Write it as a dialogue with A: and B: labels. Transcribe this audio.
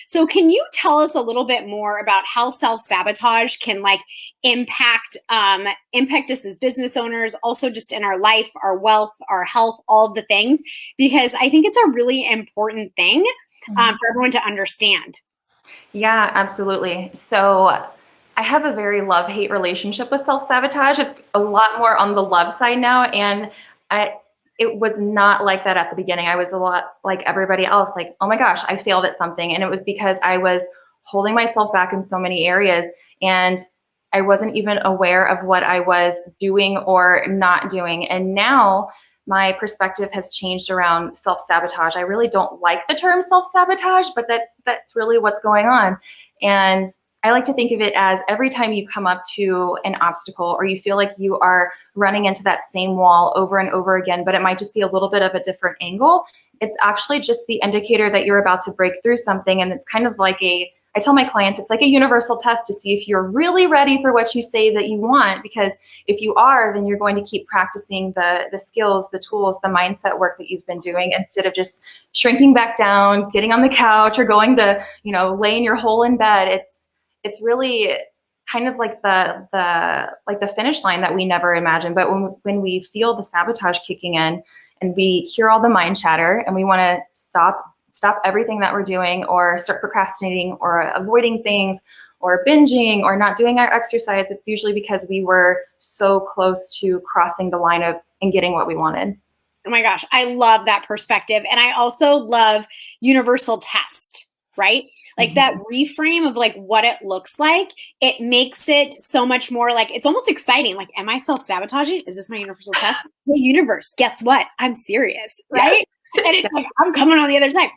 A: So can you tell us a little bit more about how self-sabotage can like impact us as business owners, also just in our life, our wealth, our health, all of the things? Because I think it's a really important thing for everyone to understand.
B: Yeah, absolutely. So I have a very love-hate relationship with self-sabotage. It's a lot more on the love side now, and I it was not like that at the beginning. I was a lot like everybody else, like, oh my gosh, I failed at something. And it was because I was holding myself back in so many areas, and I wasn't even aware of what I was doing or not doing. And now my perspective has changed around self-sabotage. I really don't like the term self-sabotage, but that's really what's going on. And I like to think of it as every time you come up to an obstacle or you feel like you are running into that same wall over and over again, but it might just be a little bit of a different angle, it's actually just the indicator that you're about to break through something. And it's kind of like I tell my clients, it's like a universal test to see if you're really ready for what you say that you want, because if you are, then you're going to keep practicing the skills, the tools, the mindset work that you've been doing, instead of just shrinking back down, getting on the couch, or going to, lay in your hole in bed. It's really kind of like the finish line that we never imagined. But when we feel the sabotage kicking in and we hear all the mind chatter and we want to stop everything that we're doing, or start procrastinating or avoiding things or binging or not doing our exercise, it's usually because we were so close to crossing the line of and getting what we wanted.
A: Oh my gosh, I love that perspective. And I also love universal test, right? Like that reframe of like what it looks like, it makes it so much more like, it's almost exciting. Like, am I self-sabotaging? Is this my universal test? The universe, guess what? I'm serious, right? And it's like, I'm coming on the other side.